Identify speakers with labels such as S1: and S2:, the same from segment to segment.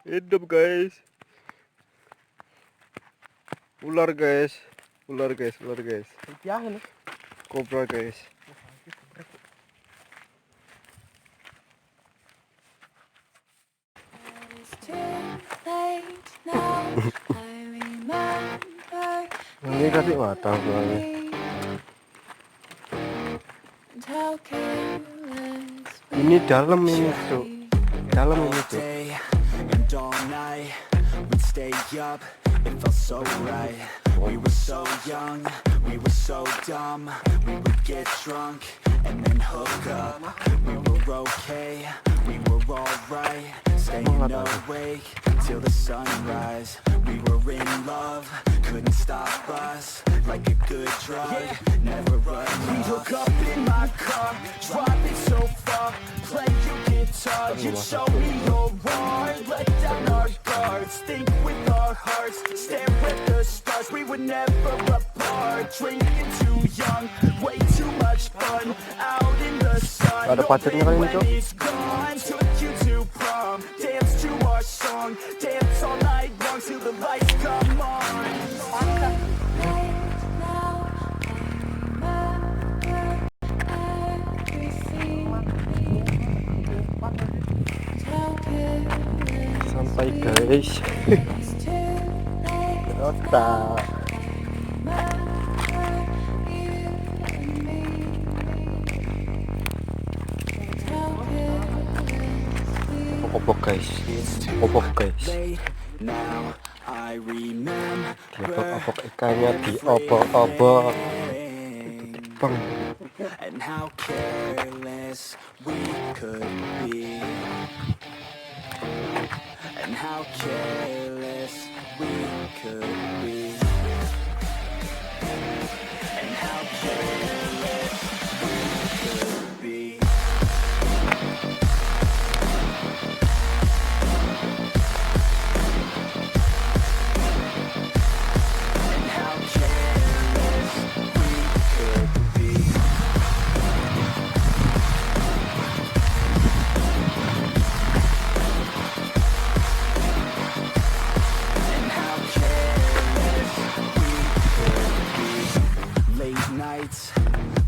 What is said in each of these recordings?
S1: Hidup guys. Ular guys. Ular guys. Cobra guys. Ini kasih mata soalnya. Ini dalam ini tuh. Dalam ini tuh.
S2: It felt so right. We were so young, we were so dumb. We would get drunk and then hook up. We were okay, we were alright. Staying awake till the sunrise. We were in love, couldn't stop us. Like a good drug, never enough. We hook up in my car, driving so far. Play your guitar, you show me your heart. Let down our guards, think with our hearts. Stare at the stars, we were never apart. Drinking too young, way too much fun. Out in the sun,
S1: Ada pacarnya kali ini, Cok.
S2: is gone. Took you to prom, dance to our song. Dance all night long till the lights come on.
S1: Sampai guys. Otak. Obok guys. Diobok-obok ikannya, diobok-obok. Bang.
S2: And how careless we could be. And how careless we could be. And how careless we could be. And how careless we could be. And how careless we could be. Late nights,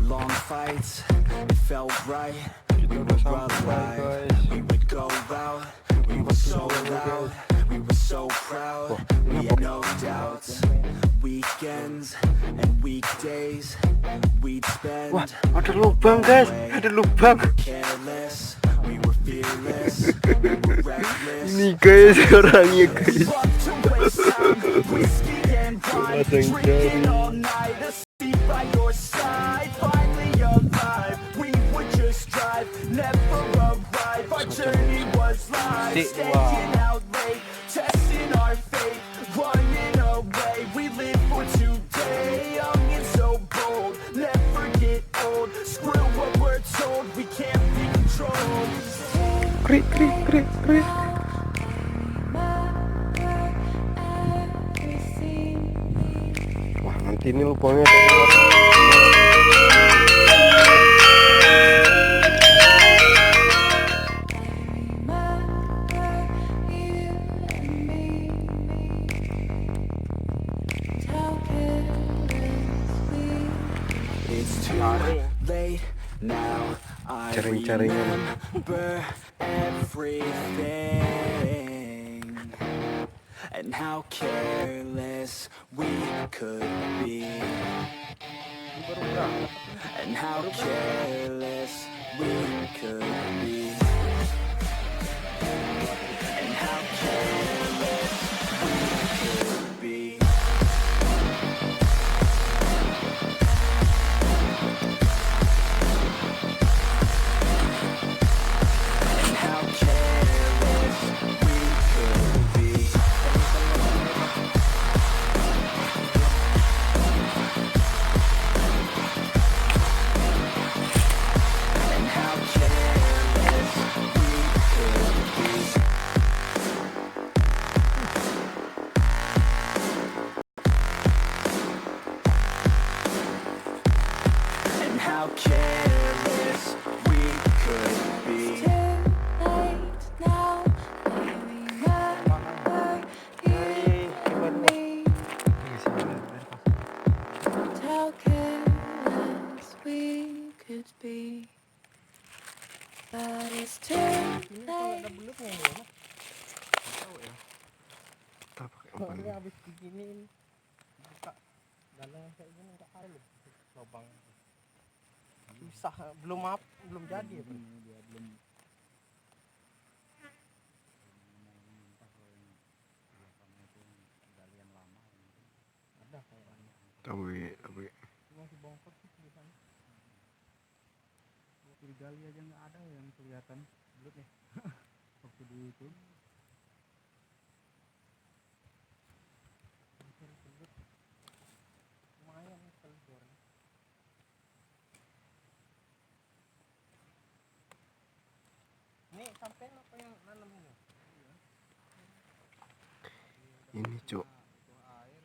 S2: long fights, it felt right. We were alive, we would go out, we were so loud, we were so proud, we had no doubts. Weekends and weekdays, we'd spend.
S1: Wah, ada lubang guys, ada lubang.
S2: Careless, we were fearless, we were reckless.
S1: Ini guys orangnya guys.
S2: Whiskey and wine, drinking all night, asleep by your side, finally alive. We would just drive, never arrive. Our journey was live, staying out late, testing our fate, running away. We live for today, young and so bold, never get old. Screw what we're told, we can't be controlled.
S1: Krik krik krik krik. Wah, nanti ini lubangnya keluar.
S2: It's too late now. I
S1: Jaring-jaringan.
S2: remember everything and how careless we could be. And how careless we could be. And how careless we could be. And how careless we could be. And how careless
S3: Ini kalau ada belutnya ini ya. Tahu ya.
S1: Kita pakai
S3: Kalau
S1: umpan.
S3: ini habis beginiin buka dalam kayak gini enggak ada loh lubang. Susah, belum jadi ya, Bro. Dia belum ada kayaknya.
S1: Tapi
S3: Masih bongkar sih di sana. Digali aja nggak ada yang kelihatan belutnya. Waktu di itu. Belut lumayan kalau goreng. Ini sampai apa yang nanam ini?
S1: ini cuk,
S3: Air.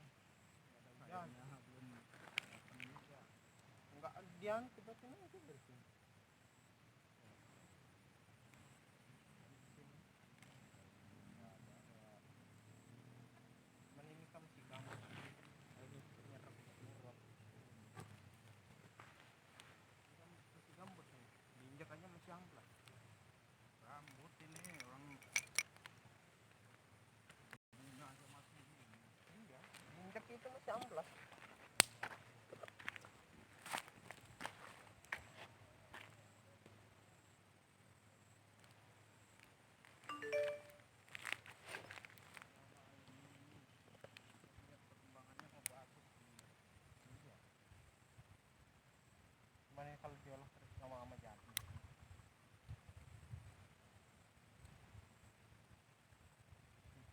S3: Belum enggak dian tiba-tiba aja bersih. Ini kamu sih kamu. Ini nyerap nyerap. Masih gambut nih. Diinjak aja masih amplas. Rambut ini orang iya, diinjak itu masih amplas. Gimana kalau diolah terus lama-lama jadi?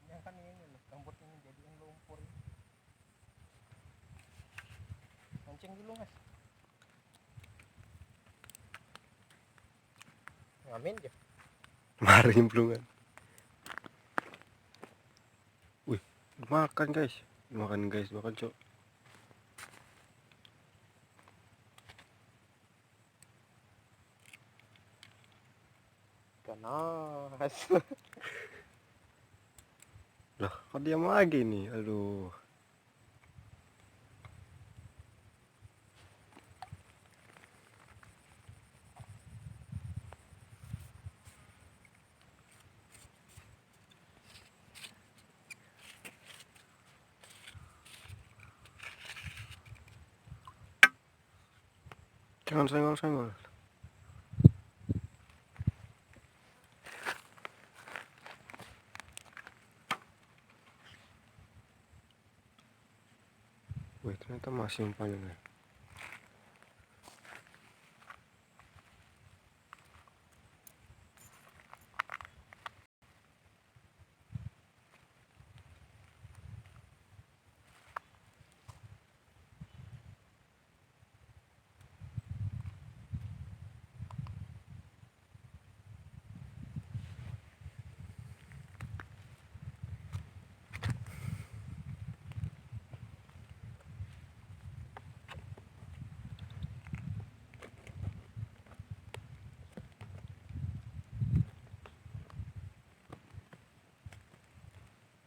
S3: Ini kan ini loh, gambut ini jadiin lumpur. Mancing dulu mas. Ngamen aja.
S1: mari nyemplungan. Wih, makan guys, makan cuk.
S3: Ganas.
S1: Lah, kok diam lagi nih, aduh. Jangan senggol-senggol. Wih, ternyata masih umpannya.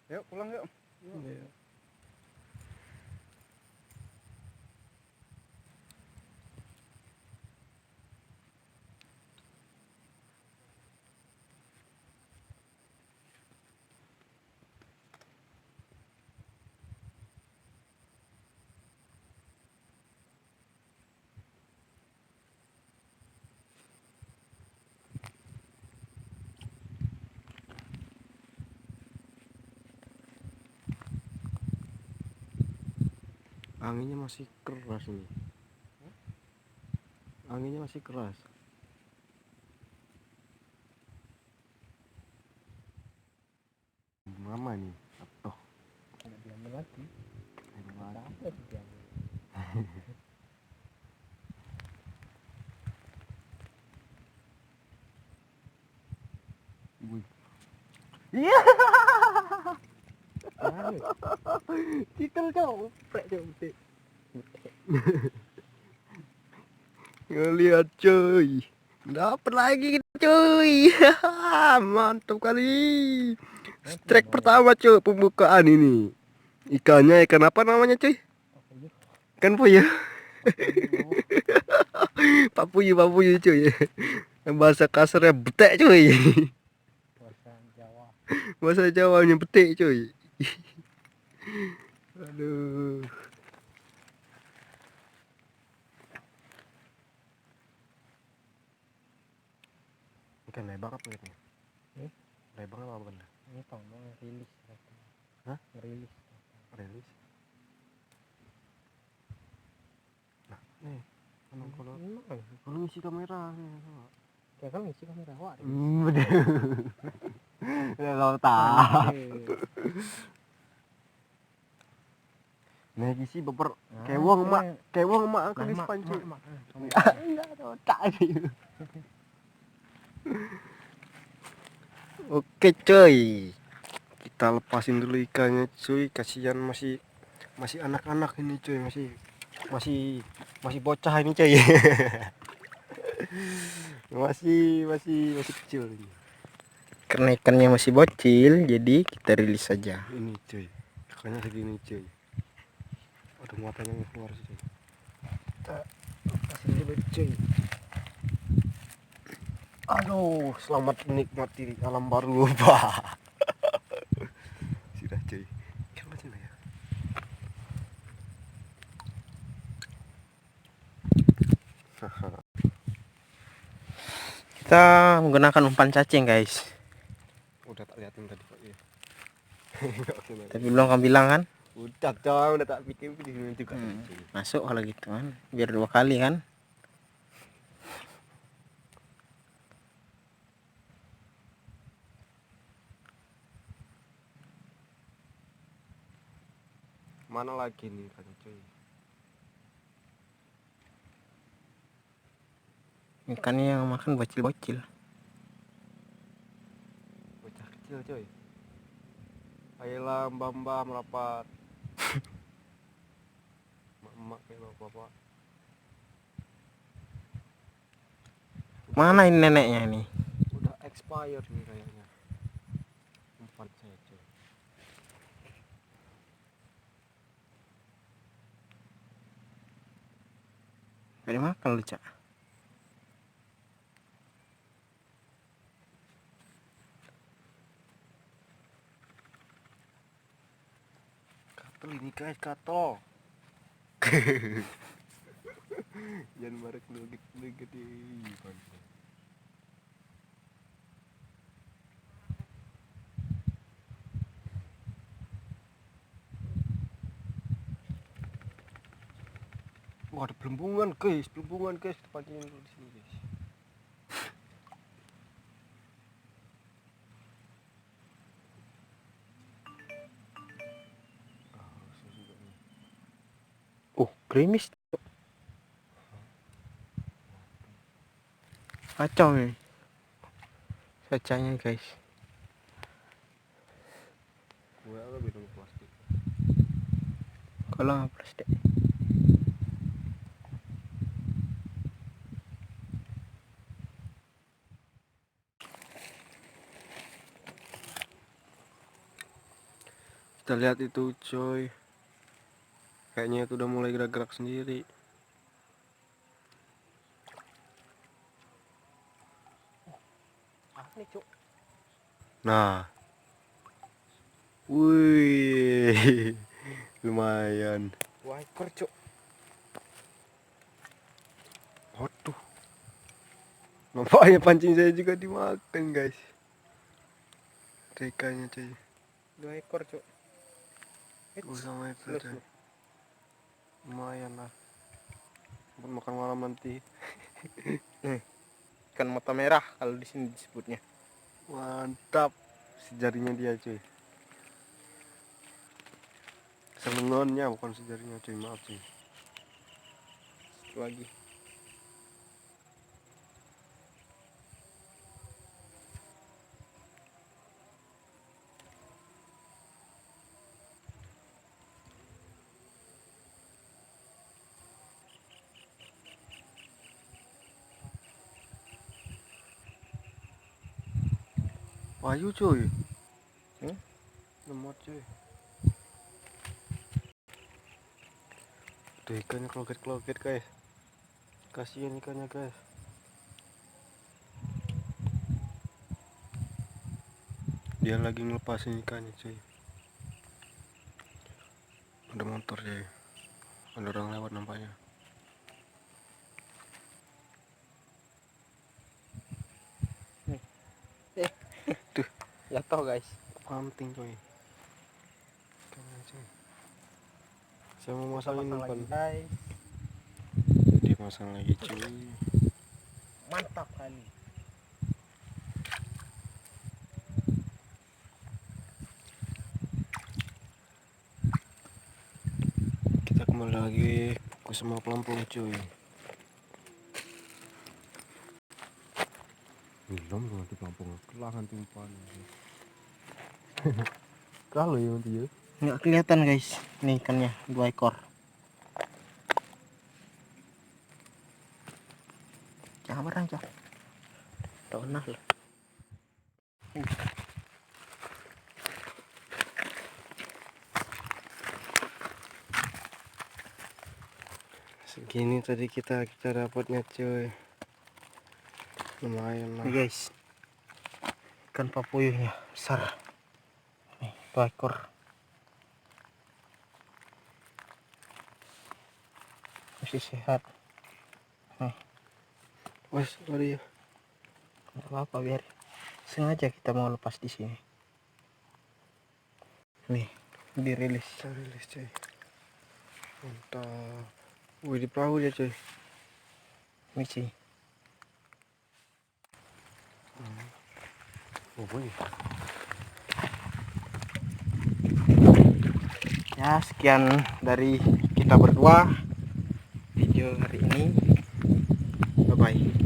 S3: Yuk pulang yuk.
S1: Iya. Anginnya masih keras ini. Anginnya masih keras. Mama nih. Oh,
S3: Nggak diambil lagi.
S1: aduh, mati.
S3: Apa sih diambil?
S1: Wih.
S3: Iya. Titel kau, prek jauh betul.
S1: Ngeliat cuy, dapat lagi kita cuy. Mantap kali. Strike pertama cuy, pembukaan ini. Ikannya ikan apa namanya cuy? Ikan puyuh. Pak puyuh cuy. Bahasa kasarnya betek cuy.
S3: Bahasa Jawa.
S1: Bahasa Jawanya betek cuy. Aduh. Ikan lebar apa ini? Lebar apa benda?
S3: Ini tong rilis.
S1: Hah?
S3: Rilis.
S1: Rilis. Nah, nih. Kalau ngisi kamera nih.
S3: Kayak kan ngisi kamera awak.
S1: Bener. Ya kau tahu. Nah, ngisi beber kewong mak aku ngisi panci. Enggak tahu tak ini. Oke coy, kita lepasin dulu ikannya cuy, kasihan masih anak-anak ini cuy, masih bocah ini cuy. masih kecil ini.
S3: Karena ikannya masih bocil, jadi kita rilis saja.
S1: Ini cuy, ikannya segini cuy. Ada muatannya keluar sih cuy. Kita kasih dulu cuy. Aduh, selamat menikmati alam baru, Pak. Sudah cuy. Ikan macam mana ya?
S3: Kita menggunakan umpan cacing guys.
S1: Udah tak liatin tadi Pak ya.
S3: Tapi belum kamu bilang kan?
S1: Udah dong, udah tak bikin video juga.
S3: Masuk kalau gitu kan, biar 2 kali kan.
S1: Mana lagi nih kan cuy?
S3: Ikannya yang makan bocil-bocil.
S1: Bocah kecil cuy. Ayolah mbak merapat. Emak kayak bapak.
S3: Mana ini neneknya ini?
S1: Udah expired nih kayaknya. Umpan saya cuy.
S3: Gak dimakan lu Cak.
S1: Katel ini guys, katel. Jangan marek dulu gede. Wah, ada pelembungan guys, pancing dulu di sini guys.
S3: Oh, gerimis. Kacau nih. Cacanya guys.
S1: Gue agak bidang plastik.
S3: Kalau plastik.
S1: Kita lihat itu coy. Kayaknya itu udah mulai gerak-gerak sendiri.
S3: Nih Cuk.
S1: Nah. Wih. Lumayan.
S3: 2 ekor Cuk.
S1: Waduh. Nampaknya pancing saya juga dimakan guys. Ikannya coy.
S3: 2 ekor Cuk.
S1: Sama itu deh. Lumayan lah. Buat makan malam nanti.
S3: Ikan mata merah kalau di sini disebutnya.
S1: Mantap. Sejarinya dia cuy. Selengonnya bukan sejarinya cuy, maaf cuy.
S3: Satu lagi.
S1: Payu cuy.
S3: Hmm?
S1: Lemot cuy. Tuh ikannya kloget-kloget guys. Kasihan ikannya guys. Dia lagi ngelepasin ikannya cuy. Ada motor cuy. Ada orang lewat nampaknya. Tuh,
S3: Jatuh guys.
S1: pancing cuy. Ikannya cuy. Saya mau
S3: Kita
S1: masang ini
S3: pasang
S1: umpan.
S3: lagi guys.
S1: Dia pasang lagi cuy.
S3: Mantap kali.
S1: Kita kembali lagi ke semua pelampung cuy. Belum nanti pelampung kelangan tumpan. Kalau ya nanti ya.
S3: Nggak kelihatan guys. Nih ikannya 2 ekor. Jangan barang cok. Tonah loh.
S1: Segini tadi kita dapatnya cuy. Lumayan lah.
S3: Nih guys. Ikan papuyuhnya besar. Nih 2 ekor. Masih sehat.
S1: Wes, lari ya.
S3: Nggak apa-apa, biar sengaja kita mau lepas di sini. Nih, dirilis.
S1: Kita rilis cuy. Mantap. Wih, di perahu dia cuy.
S3: Misi.
S1: Oh boy.
S3: Ya, sekian dari kita berdua video hari ini. Bye bye.